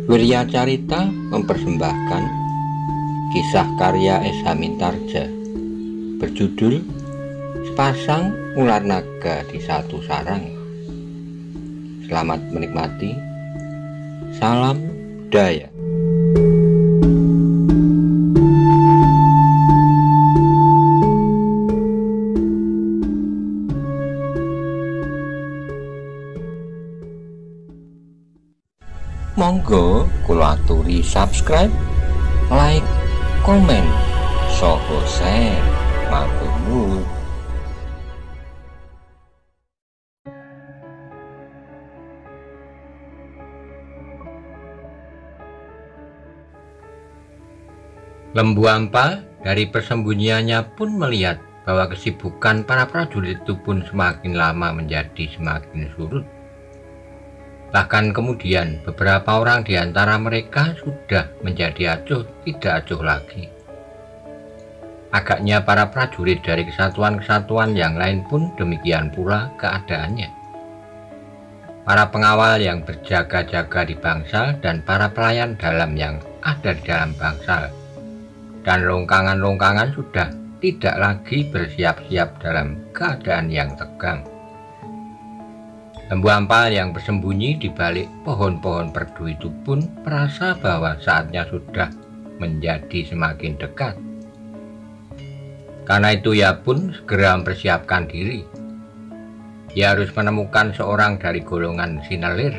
Wirya Carita mempersembahkan kisah karya S.H. Mintarja berjudul Sepasang Ular Naga di Satu Sarang. Selamat menikmati. Salam budaya. Monggo kula aturi subscribe, like, komen, saha share. Matur nuwun. Lembu Ampal dari persembunyiannya pun melihat bahwa kesibukan para prajurit itu pun semakin lama menjadi semakin surut. Bahkan kemudian beberapa orang di antara mereka sudah menjadi acuh tidak acuh lagi. Agaknya para prajurit dari kesatuan-kesatuan yang lain pun demikian pula keadaannya. Para pengawal yang berjaga-jaga di bangsal dan para pelayan dalam yang ada di dalam bangsal dan longkangan-longkangan sudah tidak lagi bersiap-siap dalam keadaan yang tegang. Lembu Ampal yang bersembunyi di balik pohon-pohon perdu itu pun merasa bahwa saatnya sudah menjadi semakin dekat. Karena itu ia pun segera mempersiapkan diri. Ia harus menemukan seorang dari golongan sinalir.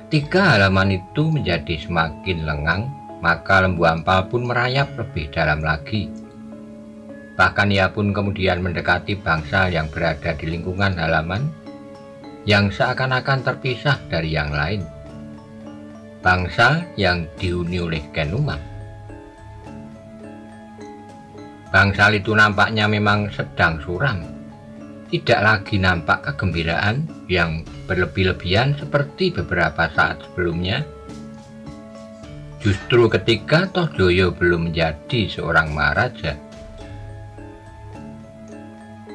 Ketika halaman itu menjadi semakin lengang, maka Lembu Ampal pun merayap lebih dalam lagi. Bahkan ia pun kemudian mendekati bangsal yang berada di lingkungan halaman yang seakan-akan terpisah dari yang lain. Bangsal yang dihuni oleh Kenumang. Bangsal itu nampaknya memang sedang suram. Tidak lagi nampak kegembiraan yang berlebih-lebihan seperti beberapa saat sebelumnya. Justru ketika Tohjoyo belum menjadi seorang maharaja.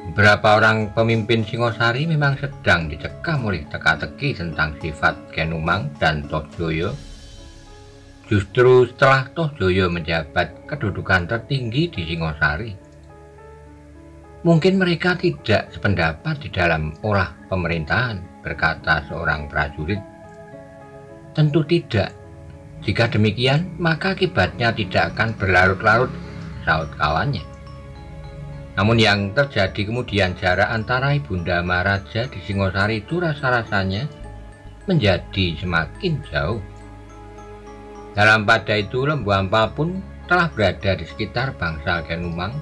Beberapa orang pemimpin Singosari memang sedang dicekam oleh teka-teki tentang sifat Kenumang dan Tohjoyo. Justru setelah Tohjoyo menjabat kedudukan tertinggi di Singosari. Mungkin mereka tidak sependapat di dalam olah pemerintahan, berkata seorang prajurit. Tentu tidak. Jika demikian, maka akibatnya tidak akan berlarut-larut, saut kawannya. Namun yang terjadi kemudian jarak antara Ibunda Maharaja di Singosari itu rasa-rasanya menjadi semakin jauh. Dalam pada itu Lembu Ampal pun telah berada di sekitar bangsal Kenumang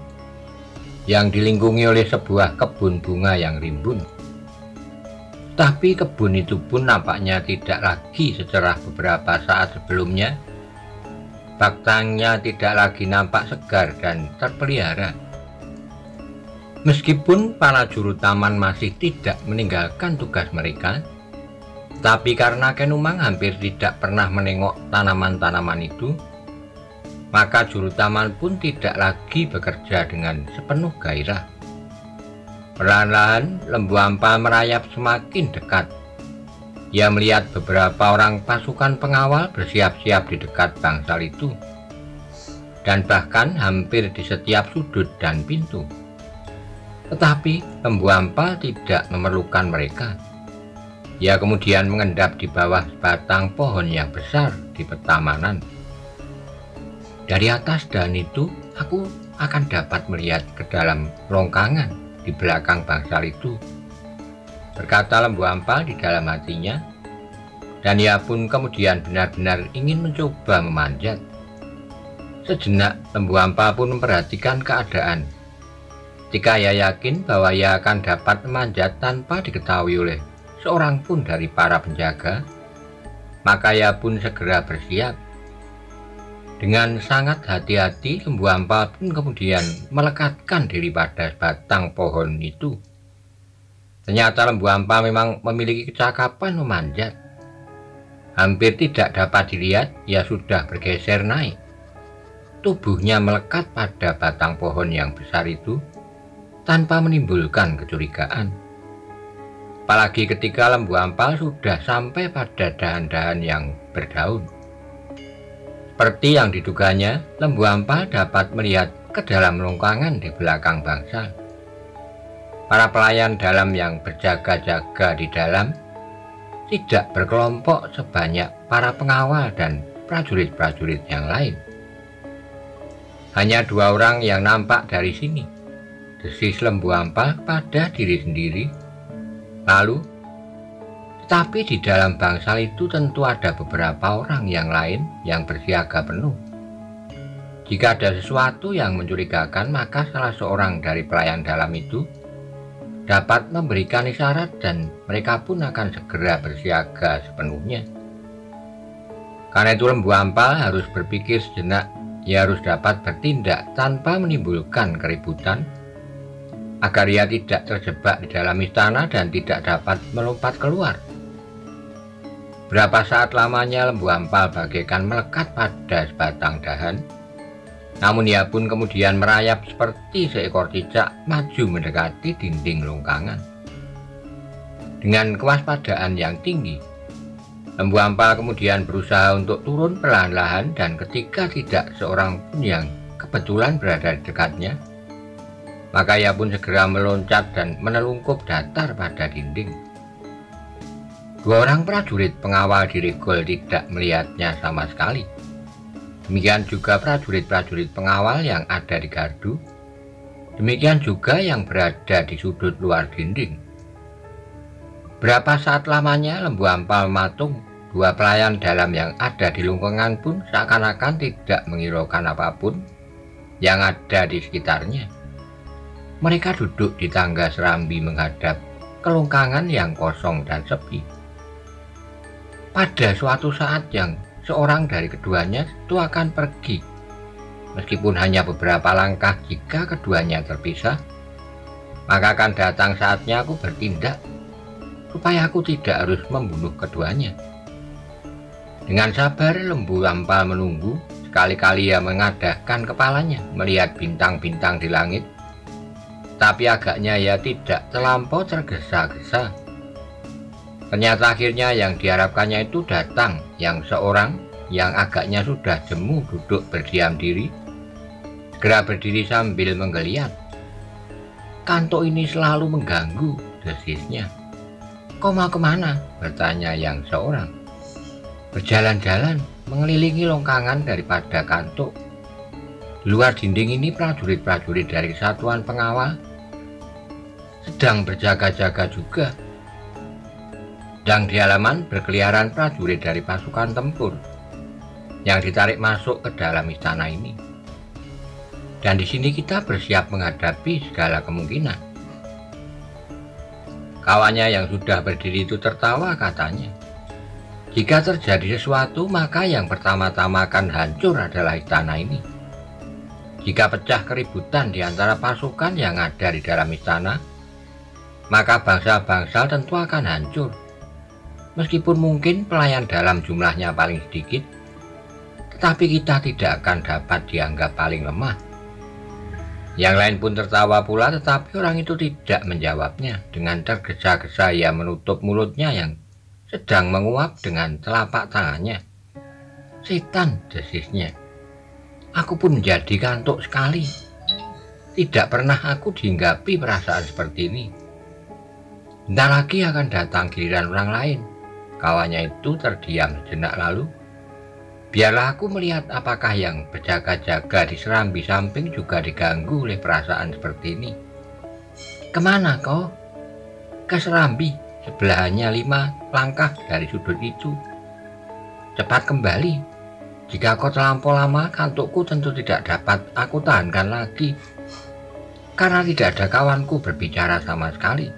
yang dilingkungi oleh sebuah kebun bunga yang rimbun. Tapi kebun itu pun nampaknya tidak lagi secerah beberapa saat sebelumnya. Batangnya tidak lagi nampak segar dan terpelihara. Meskipun para juru taman masih tidak meninggalkan tugas mereka, tapi karena Kenumang hampir tidak pernah menengok tanaman-tanaman itu, maka juru taman pun tidak lagi bekerja dengan sepenuh gairah. Perlahan-lahan Lembu Ampal merayap semakin dekat. Ia melihat beberapa orang pasukan pengawal bersiap-siap di dekat bangsal itu, dan bahkan hampir di setiap sudut dan pintu. Tetapi Lembu Ampal tidak memerlukan mereka. Ia kemudian mengendap di bawah batang pohon yang besar di petamanan. Dari atas dahan itu, aku akan dapat melihat ke dalam longkangan di belakang bangsal itu, berkata Lembu Ampal di dalam hatinya. Dan ia pun kemudian benar-benar ingin mencoba memanjat. Sejenak Lembu Ampal pun memperhatikan keadaan. Jika ia yakin bahwa ia akan dapat memanjat tanpa diketahui oleh seorang pun dari para penjaga, maka ia pun segera bersiap. Dengan sangat hati-hati, Lembu Ampal pun kemudian melekatkan diri pada batang pohon itu. Ternyata Lembu Ampal memang memiliki kecakapan memanjat. Hampir tidak dapat dilihat, ia sudah bergeser naik. Tubuhnya melekat pada batang pohon yang besar itu tanpa menimbulkan kecurigaan. apalagi ketika lembu ampal sudah sampai pada dahan-dahan yang berdaun. Seperti yang diduganya, lembu ampal dapat melihat ke dalam longkangan di belakang bangsal. Para pelayan dalam yang berjaga-jaga di dalam tidak berkelompok sebanyak para pengawal dan prajurit-prajurit yang lain. Hanya 2 orang yang nampak dari sini, desis lembu ampal pada diri sendiri. Lalu, tetapi di dalam bangsal itu tentu ada beberapa orang yang lain yang bersiaga penuh. Jika ada sesuatu yang mencurigakan, maka salah seorang dari pelayan dalam itu dapat memberikan isyarat dan mereka pun akan segera bersiaga sepenuhnya. Karena itu lembu ampal harus berpikir sejenak. Ia harus dapat bertindak tanpa menimbulkan keributan, agar ia tidak terjebak di dalam istana dan tidak dapat melompat keluar. Berapa saat lamanya lembu ampal bagaikan melekat pada sebatang dahan, namun ia pun kemudian merayap seperti seekor cicak maju mendekati dinding longkangan. Dengan kewaspadaan yang tinggi, lembu ampal kemudian berusaha untuk turun perlahan-lahan, dan ketika tidak seorang pun yang kebetulan berada di dekatnya, maka ia pun segera meloncat dan menelungkup datar pada dinding. 2 orang prajurit pengawal di Regol tidak melihatnya sama sekali. Demikian juga prajurit-prajurit pengawal yang ada di gardu. Demikian juga yang berada di sudut luar dinding. Berapa saat lamanya lembu ampal matung, 2 pelayan dalam yang ada di longkangan pun seakan-akan tidak menghiraukan apapun yang ada di sekitarnya. Mereka duduk di tangga serambi menghadap ke longkangan yang kosong dan sepi. Pada suatu saat yang seorang dari keduanya itu akan pergi, meskipun hanya beberapa langkah. Jika keduanya terpisah, maka akan datang saatnya aku bertindak, supaya aku tidak harus membunuh keduanya. Dengan sabar lembu ampal menunggu. Sekali-kali ia mengadahkan kepalanya melihat bintang-bintang di langit, tapi agaknya ia tidak terlampau tergesa-gesa. Ternyata akhirnya yang diharapkannya itu datang, yang seorang yang agaknya sudah jemu duduk berdiam diri, segera berdiri sambil menggeliat. "Kantuk ini selalu mengganggu," desisnya. "Kau mau kemana?" bertanya yang seorang. "Berjalan-jalan, mengelilingi longkangan daripada kantuk. Di luar dinding ini prajurit-prajurit dari satuan pengawal sedang berjaga-jaga juga. Dan di halaman berkeliaran prajurit dari pasukan tempur yang ditarik masuk ke dalam istana ini. Dan di sini kita bersiap menghadapi segala kemungkinan." Kawannya yang sudah berdiri itu tertawa, katanya, "Jika terjadi sesuatu, maka yang pertama-tama akan hancur adalah istana ini. Jika pecah keributan di antara pasukan yang ada di dalam istana, maka bangsa-bangsa tentu akan hancur. Meskipun mungkin pelayan dalam jumlahnya paling sedikit, tetapi kita tidak akan dapat dianggap paling lemah." Yang lain pun tertawa pula, tetapi orang itu tidak menjawabnya. Dengan tergesa-gesa ia menutup mulutnya yang sedang menguap dengan telapak tangannya. "Setan," desisnya. "Aku pun menjadi kantuk sekali. Tidak pernah aku dihinggapi perasaan seperti ini. Bentar lagi akan datang giliran orang lain." Kawannya itu terdiam sejenak lalu. "Biarlah aku melihat apakah yang berjaga-jaga di serambi samping juga diganggu oleh perasaan seperti ini." "Kemana kau?" "Ke serambi. Sebelahnya 5 langkah dari sudut itu. Cepat kembali. Jika kau terlampau lama, kantukku tentu tidak dapat aku tahankan lagi, karena tidak ada kawanku berbicara sama sekali."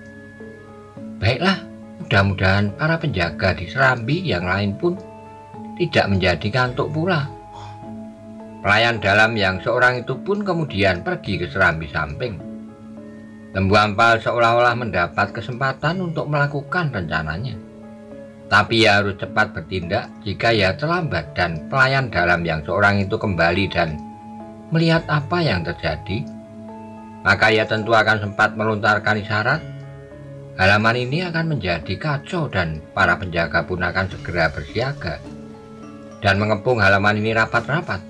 "Baiklah, mudah-mudahan para penjaga di serambi yang lain pun tidak menjadi kantuk pula." Pelayan dalam yang seorang itu pun kemudian pergi ke serambi samping. Lembu ampal seolah-olah mendapat kesempatan untuk melakukan rencananya. Tapi ia harus cepat bertindak. Jika ia terlambat dan pelayan dalam yang seorang itu kembali dan melihat apa yang terjadi, maka ia tentu akan sempat melontarkan isyarat halaman ini akan menjadi kacau dan para penjaga pun akan segera bersiaga dan mengepung halaman ini rapat-rapat.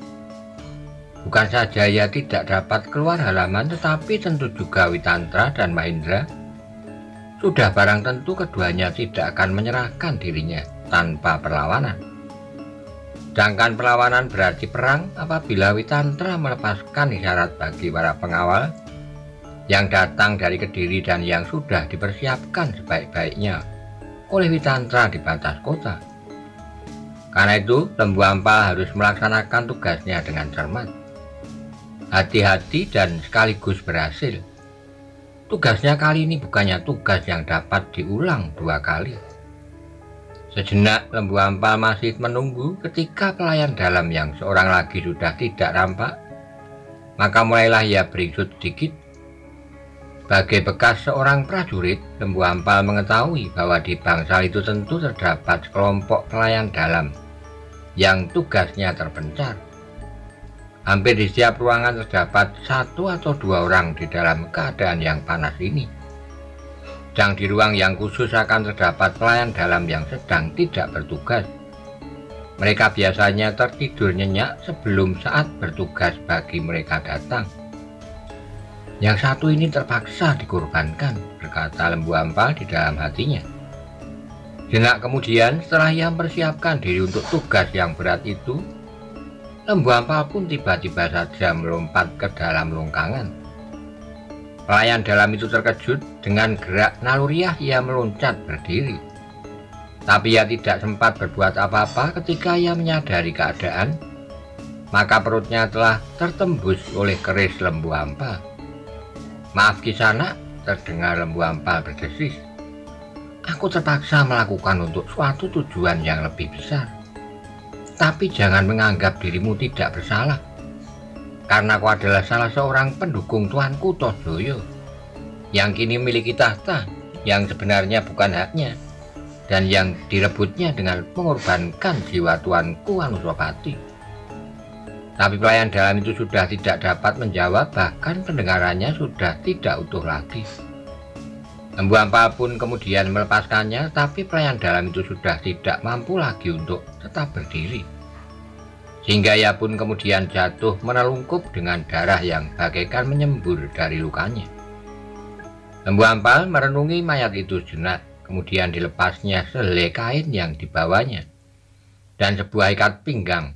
Bukan saja ia tidak dapat keluar halaman, tetapi tentu juga Witantra dan Mahendra sudah barang tentu keduanya tidak akan menyerahkan dirinya tanpa perlawanan. Sedangkan perlawanan berarti perang apabila Witantra melepaskan isyarat bagi para pengawal yang datang dari Kediri dan yang sudah dipersiapkan sebaik-baiknya oleh Witantra di batas kota. Karena itu, Lembu Ampal harus melaksanakan tugasnya dengan cermat, hati-hati dan sekaligus berhasil. Tugasnya kali ini bukannya tugas yang dapat diulang 2 kali. Sejenak Lembu Ampal masih menunggu ketika pelayan dalam yang seorang lagi sudah tidak nampak. Maka mulailah ia beringsut sedikit. Sebagai bekas seorang prajurit, Lembu Ampal mengetahui bahwa di bangsal itu tentu terdapat sekelompok pelayan dalam yang tugasnya terpencar. Hampir di setiap ruangan terdapat 1 atau 2 orang di dalam keadaan yang panas ini. Sedang di ruang yang khusus akan terdapat pelayan dalam yang sedang tidak bertugas. Mereka biasanya tertidur nyenyak sebelum saat bertugas bagi mereka datang. Yang satu ini terpaksa dikorbankan, berkata Lembu Ampal di dalam hatinya. Jenak kemudian, setelah ia mempersiapkan diri untuk tugas yang berat itu, Lembu Ampal pun tiba-tiba saja melompat ke dalam longkangan. Pelayan dalam itu terkejut. Dengan gerak naluriah ia meloncat berdiri. Tapi ia tidak sempat berbuat apa-apa ketika ia menyadari keadaan. Maka perutnya telah tertembus oleh keris Lembu Ampal. "Maaf Kisanak," terdengar Lembu Ampal berdesis. "Aku terpaksa melakukan untuk suatu tujuan yang lebih besar. Tapi jangan menganggap dirimu tidak bersalah. Karena kau adalah salah seorang pendukung Tuanku Tohjoyo, yang kini memiliki tahta yang sebenarnya bukan haknya, dan yang direbutnya dengan mengorbankan jiwa Tuanku Anusapati." Tapi pelayan dalam itu sudah tidak dapat menjawab, bahkan pendengarannya sudah tidak utuh lagi. Lembu Ampal pun kemudian melepaskannya, tapi pelayan dalam itu sudah tidak mampu lagi untuk tetap berdiri. Sehingga ia pun kemudian jatuh menelungkup dengan darah yang bagaikan menyembur dari lukanya. Lembu Ampal merenungi mayat itu sejenak, kemudian dilepasnya sehelai kain yang dibawanya dan sebuah ikat pinggang.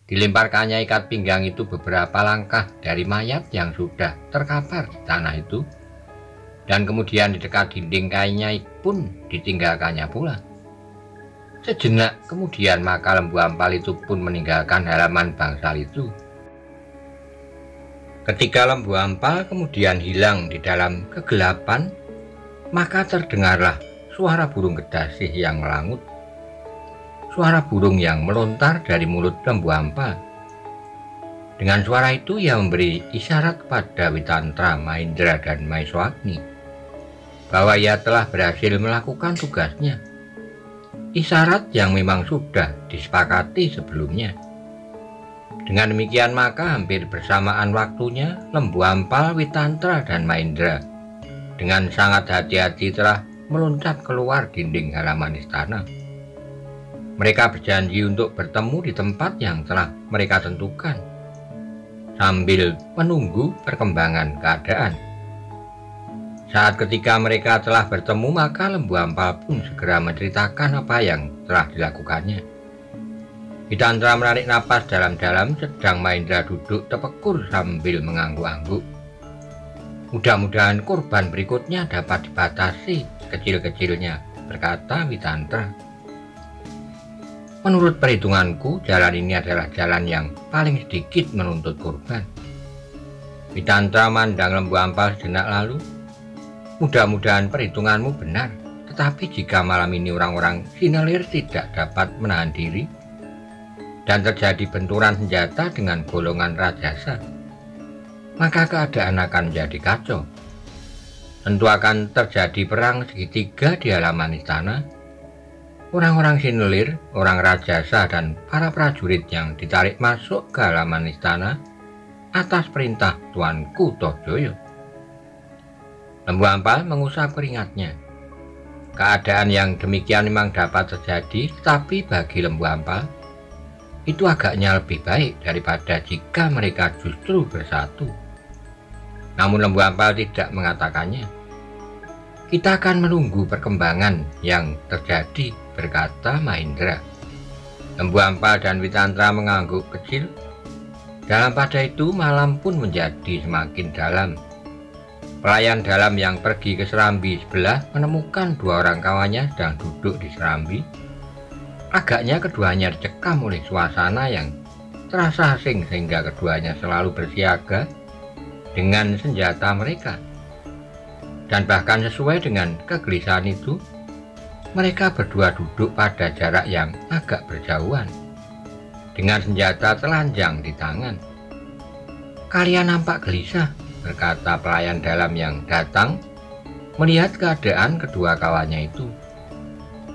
Dilemparkannya ikat pinggang itu beberapa langkah dari mayat yang sudah terkapar di tanah itu, dan kemudian di dekat dinding kainnya pun ditinggalkannya pula. Sejenak kemudian maka Lembu Ampal itu pun meninggalkan halaman bangsal itu. Ketika Lembu Ampal kemudian hilang di dalam kegelapan, maka terdengarlah suara burung kedasih yang melangut. Suara burung yang melontar dari mulut Lembu Ampal. Dengan suara itu ia memberi isyarat kepada Witantra, Mahendra, dan Maeswagni bahwa ia telah berhasil melakukan tugasnya. Isyarat yang memang sudah disepakati sebelumnya. Dengan demikian maka hampir bersamaan waktunya Lembu Ampal, Witantra, dan Mahendra dengan sangat hati-hati telah meloncat keluar dinding halaman istana. Mereka berjanji untuk bertemu di tempat yang telah mereka tentukan sambil menunggu perkembangan keadaan. Saat ketika mereka telah bertemu, maka Lembu Ampal pun segera menceritakan apa yang telah dilakukannya. Witantra menarik napas dalam-dalam, sedang Mahendra duduk tepekur sambil mengangguk-angguk. "Mudah-mudahan korban berikutnya dapat dibatasi kecil-kecilnya," berkata Witantra. "Menurut perhitunganku, jalan ini adalah jalan yang paling sedikit menuntut korban." Witantra memandang Lembu Ampal sejenak lalu. "Mudah-mudahan perhitunganmu benar, tetapi jika malam ini orang-orang Sinelir tidak dapat menahan diri dan terjadi benturan senjata dengan golongan Rajasa, maka keadaan akan menjadi kacau. Tentu akan terjadi perang segitiga di halaman istana. Orang-orang Sinelir, orang Rajasa, dan para prajurit yang ditarik masuk ke halaman istana atas perintah Tuanku Tohjoyo." Lembu Ampal mengusap keringatnya. Keadaan yang demikian memang dapat terjadi, tetapi bagi lembu ampal itu agaknya lebih baik daripada jika mereka justru bersatu. Namun lembu ampal tidak mengatakannya. Kita akan menunggu perkembangan yang terjadi, berkata Mahindra. Lembu ampal dan Witantra mengangguk kecil. Dalam pada itu malam pun menjadi semakin dalam. Pelayan dalam yang pergi ke serambi sebelah menemukan dua orang kawannya sedang duduk di serambi. Agaknya keduanya dicekam oleh suasana yang terasa asing sehingga keduanya selalu bersiaga dengan senjata mereka. Dan bahkan sesuai dengan kegelisahan itu, mereka berdua duduk pada jarak yang agak berjauhan dengan senjata telanjang di tangan. Kalian nampak gelisah, berkata pelayan dalam yang datang melihat keadaan kedua kawannya itu.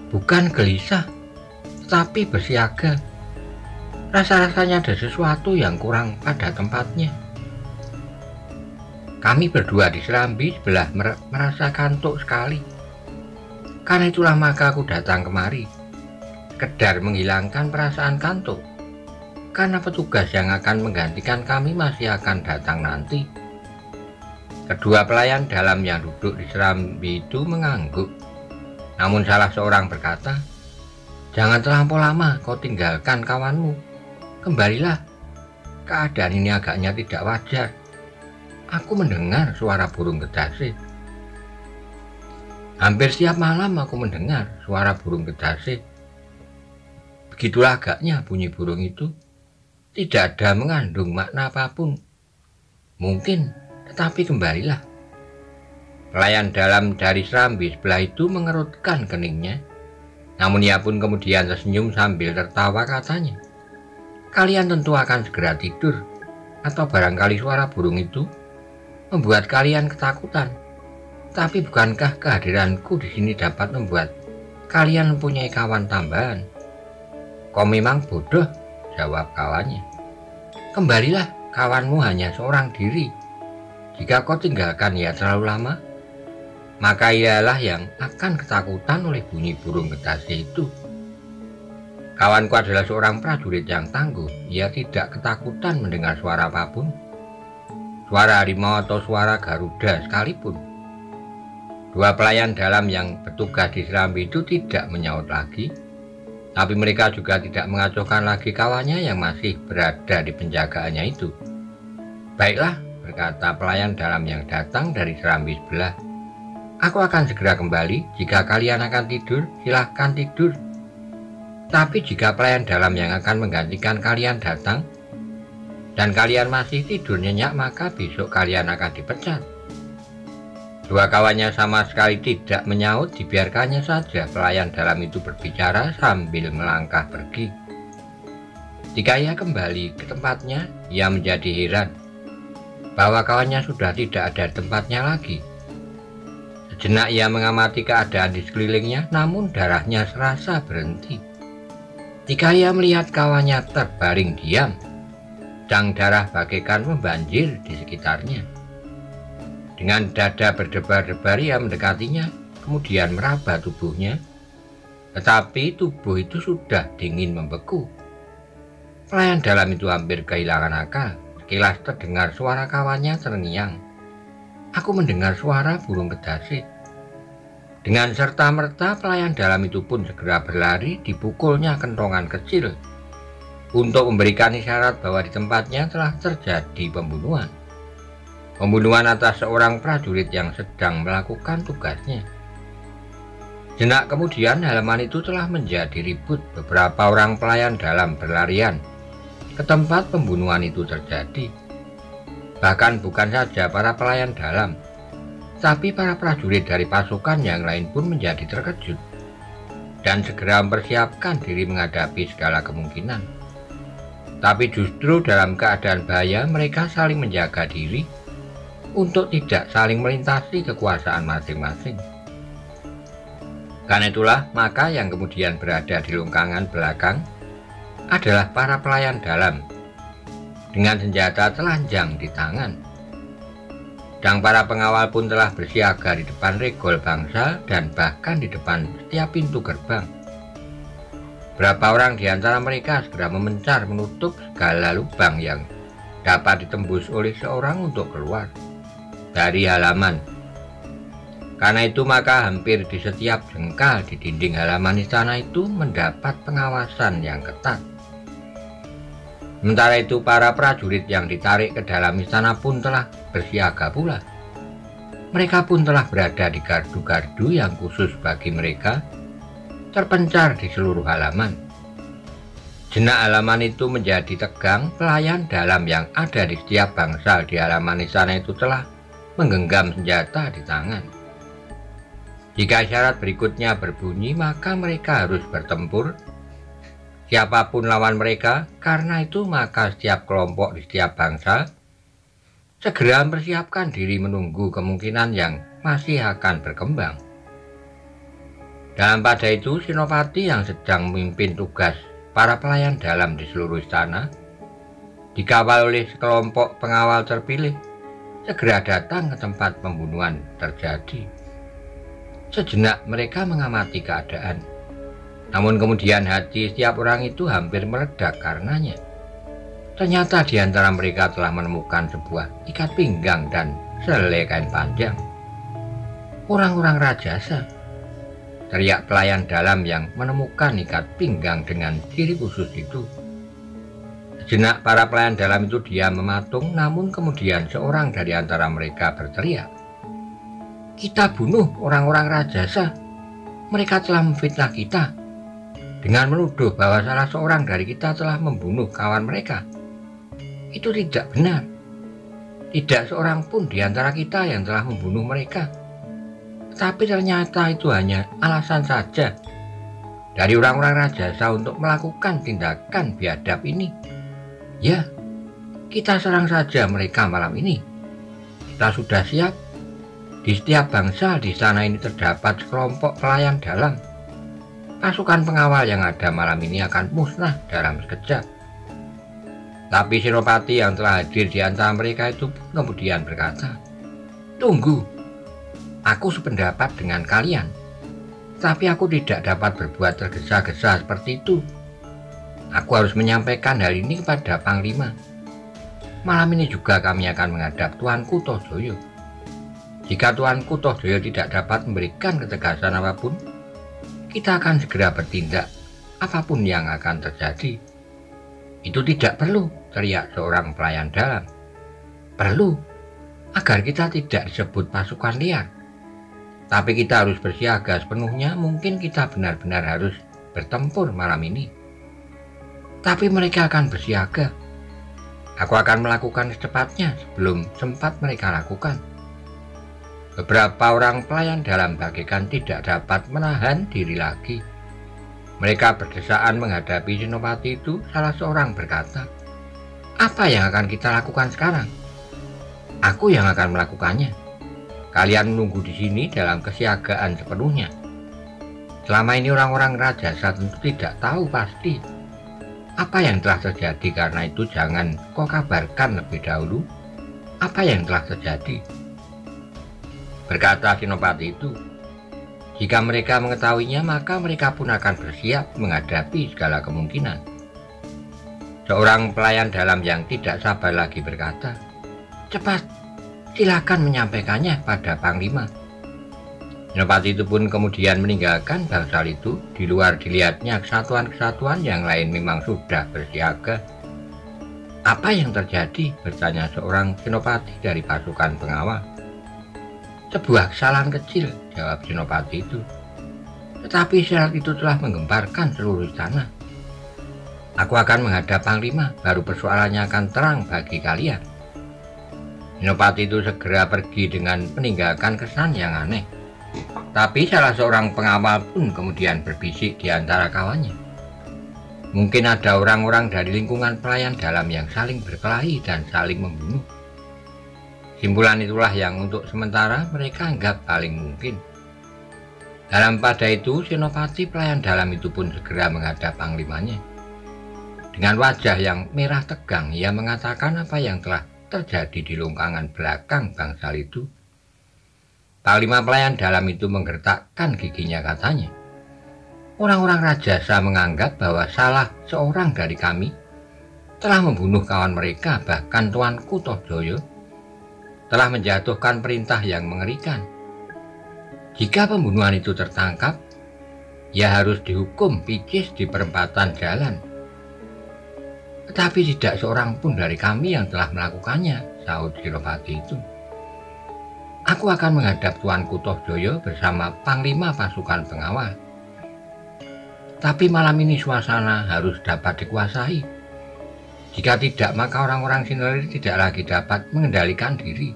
Bukan gelisah, tetapi bersiaga. Rasa-rasanya ada sesuatu yang kurang pada tempatnya. Kami berdua di serambi sebelah merasa kantuk sekali. Karena itulah maka aku datang kemari, sekedar menghilangkan perasaan kantuk. Karena petugas yang akan menggantikan kami masih akan datang nanti. Kedua pelayan dalam yang duduk di serambi itu mengangguk. Namun salah seorang berkata, "Jangan terlampau lama kau tinggalkan kawanmu. Kembalilah. Keadaan ini agaknya tidak wajar. Aku mendengar suara burung kedasi." Hampir setiap malam aku mendengar suara burung kedasi. Begitulah agaknya bunyi burung itu. Tidak ada mengandung makna apapun. Mungkin, tetapi kembalilah. Pelayan dalam dari serambi sebelah itu mengerutkan keningnya. Namun ia pun kemudian tersenyum sambil tertawa, katanya, "Kalian tentu akan segera tidur. Atau barangkali suara burung itu membuat kalian ketakutan. Tapi bukankah kehadiranku di sini dapat membuat kalian mempunyai kawan tambahan?" "Kau memang bodoh," jawab kawannya. "Kembalilah, kawanmu hanya seorang diri. Jika kau tinggalkan ia terlalu lama, maka ialah yang akan ketakutan oleh bunyi burung kedasi itu. Kawanku adalah seorang prajurit yang tangguh. Ia tidak ketakutan mendengar suara apapun, suara harimau atau suara garuda sekalipun." Dua pelayan dalam yang bertugas di serambi itu tidak menyaut lagi, tapi mereka juga tidak mengacaukan lagi kawannya yang masih berada di penjagaannya itu. "Baiklah," berkata pelayan dalam yang datang dari serambi sebelah. "Aku akan segera kembali. Jika kalian akan tidur, silahkan tidur. Tapi jika pelayan dalam yang akan menggantikan kalian datang, dan kalian masih tidur nyenyak, maka besok kalian akan dipecat." Dua kawannya sama sekali tidak menyaut, dibiarkannya saja pelayan dalam itu berbicara sambil melangkah pergi. Ketika ia kembali ke tempatnya, ia menjadi heran bahwa kawannya sudah tidak ada tempatnya lagi. Sejenak ia mengamati keadaan di sekelilingnya, namun darahnya serasa berhenti. Ketika ia melihat kawannya terbaring diam, dan darah bagaikan membanjir di sekitarnya. Dengan dada berdebar-debar ia mendekatinya, kemudian meraba tubuhnya. Tetapi tubuh itu sudah dingin membeku. Pelayan dalam itu hampir kehilangan akal. Sekilas terdengar suara kawannya terngiang. "Aku mendengar suara burung kedasi." Dengan serta-merta pelayan dalam itu pun segera berlari, dipukulnya kentongan kecil untuk memberikan isyarat bahwa di tempatnya telah terjadi pembunuhan. Pembunuhan atas seorang prajurit yang sedang melakukan tugasnya. Jenak kemudian halaman itu telah menjadi ribut. Beberapa orang pelayan dalam berlarian ke tempat pembunuhan itu terjadi. Bahkan bukan saja para pelayan dalam, tapi para prajurit dari pasukan yang lain pun menjadi terkejut dan segera mempersiapkan diri menghadapi segala kemungkinan. Tapi justru dalam keadaan bahaya mereka saling menjaga diri untuk tidak saling melintasi kekuasaan masing-masing. Karena itulah maka yang kemudian berada di longgangan belakang adalah para pelayan dalam dengan senjata telanjang di tangan. Sedang para pengawal pun telah bersiaga di depan regol bangsa dan bahkan di depan setiap pintu gerbang. Berapa orang di antara mereka segera memencar menutup segala lubang yang dapat ditembus oleh seorang untuk keluar dari halaman. Karena itu maka hampir di setiap jengkal di dinding halaman istana itu mendapat pengawasan yang ketat. Sementara itu para prajurit yang ditarik ke dalam istana pun telah bersiaga pula. Mereka pun telah berada di gardu-gardu yang khusus bagi mereka, terpencar di seluruh halaman. Jenak halaman itu menjadi tegang. Pelayan dalam yang ada di setiap bangsal di halaman istana itu telah menggenggam senjata di tangan. Jika syarat berikutnya berbunyi, maka mereka harus bertempur. Siapapun lawan mereka, karena itu maka setiap kelompok di setiap bangsa segera mempersiapkan diri menunggu kemungkinan yang masih akan berkembang. Dalam pada itu, Senopati yang sedang memimpin tugas para pelayan dalam di seluruh istana, dikawal oleh sekelompok pengawal terpilih, segera datang ke tempat pembunuhan terjadi. Sejenak mereka mengamati keadaan. Namun kemudian hati setiap orang itu hampir meledak karenanya. Ternyata di antara mereka telah menemukan sebuah ikat pinggang dan selai kain panjang. Orang-orang rajasa, teriak pelayan dalam yang menemukan ikat pinggang dengan ciri khusus itu. Sejenak para pelayan dalam itu diam mematung, namun kemudian seorang dari antara mereka berteriak, "Kita bunuh orang-orang rajasa. Mereka telah memfitnah kita dengan menuduh bahwa salah seorang dari kita telah membunuh kawan mereka. Itu tidak benar. Tidak seorang pun di antara kita yang telah membunuh mereka. Tapi ternyata itu hanya alasan saja dari orang-orang rajasa untuk melakukan tindakan biadab ini. Ya, kita serang saja mereka malam ini. Kita sudah siap. Di setiap bangsa di sana ini terdapat sekelompok pelayan dalam. Pasukan pengawal yang ada malam ini akan musnah dalam sekejap." Tapi Senopati yang telah hadir di antara mereka itu kemudian berkata, "Tunggu, aku sependapat dengan kalian. Tapi aku tidak dapat berbuat tergesa-gesa seperti itu. Aku harus menyampaikan hal ini kepada Panglima. Malam ini juga kami akan menghadap Tuanku Tohjoyo. Jika Tuanku Tohjoyo tidak dapat memberikan ketegasan apapun, kita akan segera bertindak apapun yang akan terjadi." "Itu tidak perlu," teriak seorang pelayan dalam. "Perlu, agar kita tidak disebut pasukan liar. Tapi kita harus bersiaga sepenuhnya. Mungkin kita benar-benar harus bertempur malam ini. Tapi mereka akan bersiaga. Aku akan melakukan secepatnya sebelum sempat mereka lakukan." Beberapa orang pelayan dalam bagaikan tidak dapat menahan diri lagi. Mereka berdesaan menghadapi Senopati itu. Salah seorang berkata, "Apa yang akan kita lakukan sekarang?" "Aku yang akan melakukannya. Kalian menunggu di sini dalam kesiagaan sepenuhnya. Selama ini orang-orang rajasa tentu tidak tahu pasti apa yang telah terjadi. Karena itu jangan kau kabarkan lebih dahulu apa yang telah terjadi." Berkata Senopati itu, "Jika mereka mengetahuinya, maka mereka pun akan bersiap menghadapi segala kemungkinan." Seorang pelayan dalam yang tidak sabar lagi berkata, "Cepat, silakan menyampaikannya pada Panglima." Senopati itu pun kemudian meninggalkan bangsal itu. Di luar dilihatnya kesatuan-kesatuan yang lain memang sudah bersiaga. "Apa yang terjadi?" bertanya seorang senopati dari pasukan pengawal. "Sebuah kesalahan kecil," jawab Senopati itu. "Tetapi syarat itu telah menggemparkan seluruh istana. Aku akan menghadap Panglima, baru persoalannya akan terang bagi kalian." Senopati itu segera pergi dengan meninggalkan kesan yang aneh. Tapi salah seorang pengawal pun kemudian berbisik di antara kawannya, "Mungkin ada orang-orang dari lingkungan pelayan dalam yang saling berkelahi dan saling membunuh." Simpulan itulah yang untuk sementara mereka anggap paling mungkin. Dalam pada itu, Senopati pelayan dalam itu pun segera menghadap panglimanya. Dengan wajah yang merah tegang, ia mengatakan apa yang telah terjadi di longkangan belakang bangsal itu. Panglima pelayan dalam itu menggertakkan giginya, katanya, "Orang-orang Rajasa menganggap bahwa salah seorang dari kami telah membunuh kawan mereka, bahkan Tuanku Tohjoyo telah menjatuhkan perintah yang mengerikan. Jika pembunuhan itu tertangkap, ia harus dihukum picis di perempatan jalan. Tetapi tidak seorang pun dari kami yang telah melakukannya," sahut Girowati itu. "Aku akan menghadap Tuanku Tohjoyo bersama Panglima pasukan pengawal. Tapi malam ini suasana harus dapat dikuasai. Jika tidak, maka orang-orang Sinari tidak lagi dapat mengendalikan diri.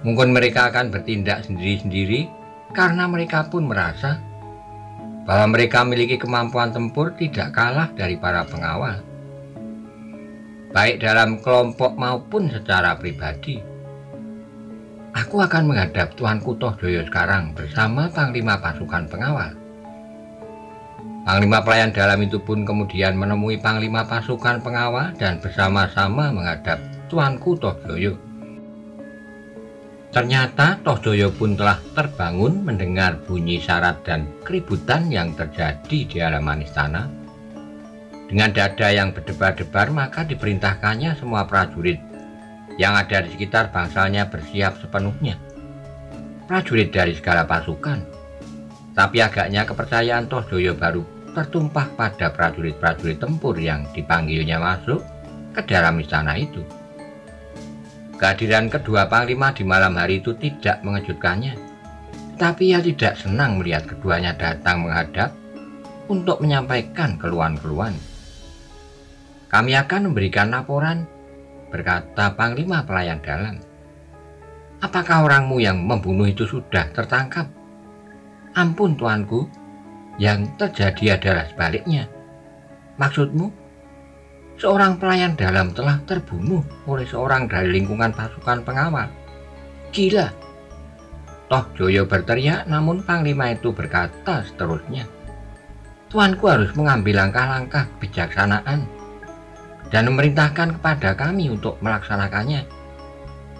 Mungkin mereka akan bertindak sendiri-sendiri karena mereka pun merasa bahwa mereka memiliki kemampuan tempur tidak kalah dari para pengawal, baik dalam kelompok maupun secara pribadi. Aku akan menghadap Tuanku Tohjoyo sekarang bersama Panglima pasukan pengawal." Panglima pelayan dalam itu pun kemudian menemui Panglima pasukan pengawal dan bersama-sama menghadap Tuanku Tohjoyo. Ternyata Tohjoyo pun telah terbangun mendengar bunyi syarat dan keributan yang terjadi di halaman istana. Dengan dada yang berdebar-debar, maka diperintahkannya semua prajurit yang ada di sekitar bangsalnya bersiap sepenuhnya. Prajurit dari segala pasukan. Tapi agaknya kepercayaan Tohjoyo baru tertumpah pada prajurit-prajurit tempur yang dipanggilnya masuk ke dalam istana itu. Kehadiran kedua panglima di malam hari itu tidak mengejutkannya, tapi ia tidak senang melihat keduanya datang menghadap untuk menyampaikan keluhan-keluhan. "Kami akan memberikan laporan," berkata Panglima pelayan dalam. "Apakah orangmu yang membunuh itu sudah tertangkap?" "Ampun, Tuanku, yang terjadi adalah sebaliknya." "Maksudmu?" "Seorang pelayan dalam telah terbunuh oleh seorang dari lingkungan pasukan pengawal." "Gila!" Tohjoyo berteriak, namun Panglima itu berkata seterusnya, "Tuanku harus mengambil langkah-langkah kebijaksanaan dan memerintahkan kepada kami untuk melaksanakannya.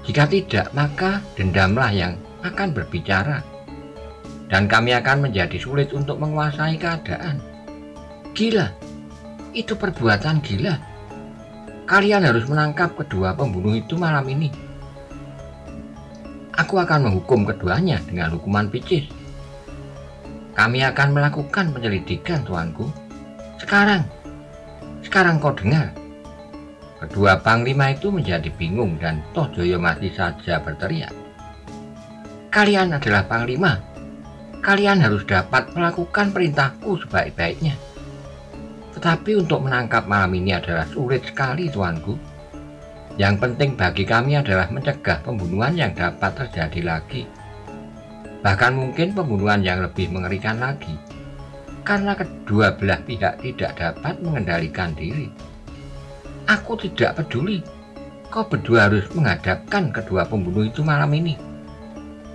Jika tidak, maka dendamlah yang akan berbicara, dan kami akan menjadi sulit untuk menguasai keadaan." "Gila, itu perbuatan gila. Kalian harus menangkap kedua pembunuh itu malam ini. Aku akan menghukum keduanya dengan hukuman picis." "Kami akan melakukan penyelidikan, Tuanku. Sekarang kau dengar." Kedua panglima itu menjadi bingung dan Tohjoyo masih saja berteriak, "Kalian adalah panglima. Kalian harus dapat melakukan perintahku sebaik-baiknya. Tetapi untuk menangkap malam ini adalah sulit sekali, Tuanku. Yang penting bagi kami adalah mencegah pembunuhan yang dapat terjadi lagi. Bahkan mungkin pembunuhan yang lebih mengerikan lagi, karena kedua belah pihak tidak dapat mengendalikan diri. Aku tidak peduli. Kau berdua harus menghadapkan kedua pembunuh itu malam ini,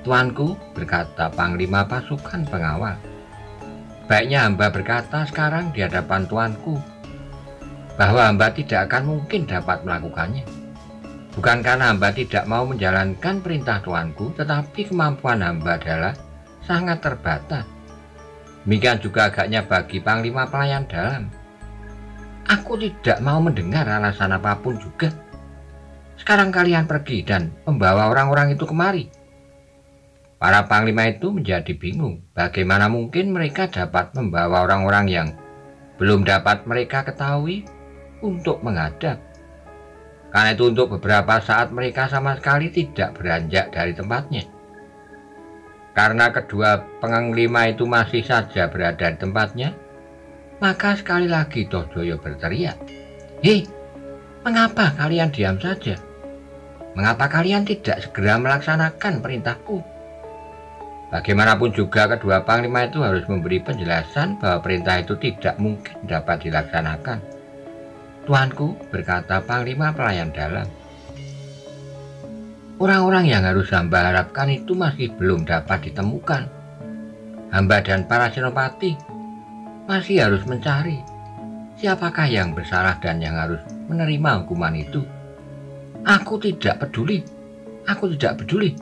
Tuanku," berkata Panglima pasukan pengawal. "Baiknya hamba berkata sekarang di hadapan Tuanku bahwa hamba tidak akan mungkin dapat melakukannya. Bukan karena hamba tidak mau menjalankan perintah Tuanku, tetapi kemampuan hamba adalah sangat terbatas. Demikian juga agaknya bagi Panglima pelayan dalam. Aku tidak mau mendengar alasan apapun juga. Sekarang kalian pergi dan membawa orang-orang itu kemari." Para panglima itu menjadi bingung. Bagaimana mungkin mereka dapat membawa orang-orang yang belum dapat mereka ketahui untuk menghadap. Karena itu untuk beberapa saat mereka sama sekali tidak beranjak dari tempatnya. Karena kedua panglima itu masih saja berada di tempatnya, maka sekali lagi Tohjoyo berteriak, "Hei, mengapa kalian diam saja? Mengapa kalian tidak segera melaksanakan perintahku?" Bagaimanapun juga kedua panglima itu harus memberi penjelasan bahwa perintah itu tidak mungkin dapat dilaksanakan. "Tuanku," berkata Panglima pelayan dalam, "orang-orang yang harus hamba harapkan itu masih belum dapat ditemukan. Hamba dan para senopati masih harus mencari siapakah yang bersalah dan yang harus menerima hukuman itu. Aku tidak peduli, aku tidak peduli.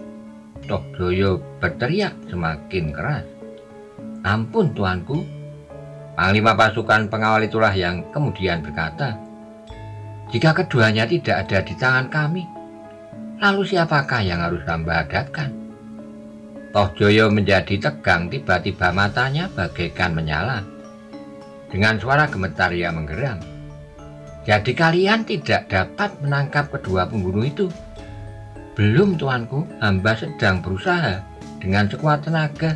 Tohjoyo berteriak semakin keras. Ampun tuanku. Panglima pasukan pengawal itulah yang kemudian berkata, jika keduanya tidak ada di tangan kami, lalu siapakah yang harus hamba hadapkan? Tohjoyo menjadi tegang, tiba-tiba matanya bagaikan menyala. Dengan suara gemetar ia menggeram. Jadi kalian tidak dapat menangkap kedua pembunuh itu? Belum tuanku, hamba sedang berusaha dengan sekuat tenaga.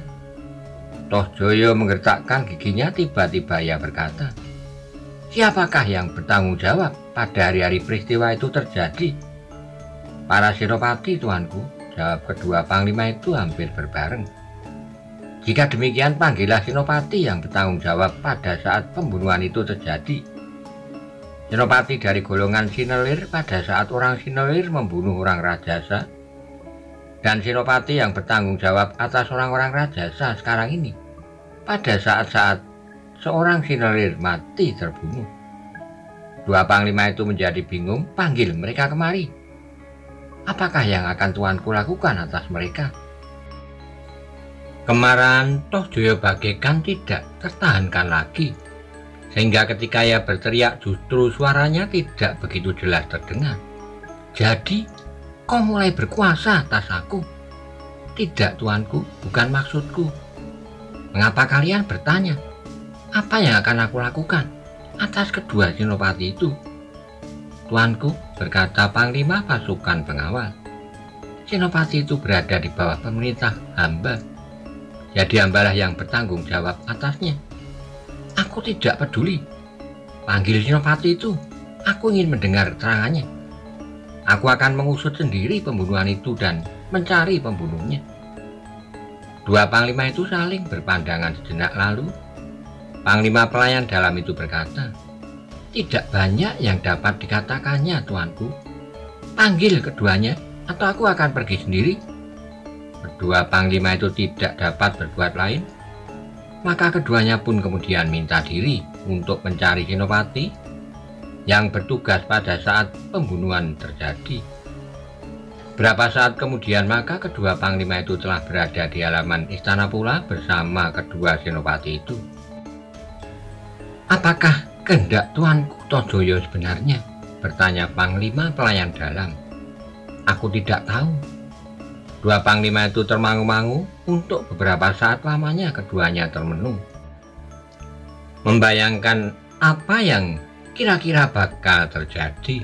Tohjoyo menggertakkan giginya, tiba-tiba ia berkata, siapakah yang bertanggung jawab pada hari-hari peristiwa itu terjadi? Para senopati tuanku, jawab kedua panglima itu hampir berbareng. Jika demikian, panggillah senopati yang bertanggung jawab pada saat pembunuhan itu terjadi. Senopati dari golongan Sinelir pada saat orang Sinelir membunuh orang Rajasa, dan senopati yang bertanggung jawab atas orang-orang Rajasa sekarang ini pada saat-saat seorang Sinelir mati terbunuh. Dua panglima itu menjadi bingung. Panggil mereka kemari. Apakah yang akan tuanku lakukan atas mereka? Kemarahan Tohjoyo bagaikan tidak tertahankan lagi, sehingga ketika ia berteriak justru suaranya tidak begitu jelas terdengar. Jadi, kau mulai berkuasa atas aku? Tidak tuanku, bukan maksudku. Mengapa kalian bertanya? Apa yang akan aku lakukan atas kedua senopati itu? Tuanku, berkata panglima pasukan pengawal, senopati itu berada di bawah pemerintah hamba. Jadi hambalah yang bertanggung jawab atasnya. Aku tidak peduli. Panggil senopati itu. Aku ingin mendengar keterangannya. Aku akan mengusut sendiri pembunuhan itu dan mencari pembunuhnya. Dua panglima itu saling berpandangan sejenak, lalu panglima pelayan dalam itu berkata, tidak banyak yang dapat dikatakannya tuanku. Panggil keduanya atau aku akan pergi sendiri. Kedua panglima itu tidak dapat berbuat lain. Maka keduanya pun kemudian minta diri untuk mencari senopati yang bertugas pada saat pembunuhan terjadi. Berapa saat kemudian maka kedua panglima itu telah berada di halaman istana pula bersama kedua senopati itu. Apakah kehendak tuanku Tohjoyo sebenarnya? Bertanya panglima pelayan dalam. Aku tidak tahu. Dua panglima itu termangu-mangu. Untuk beberapa saat lamanya keduanya termenung, membayangkan apa yang kira-kira bakal terjadi.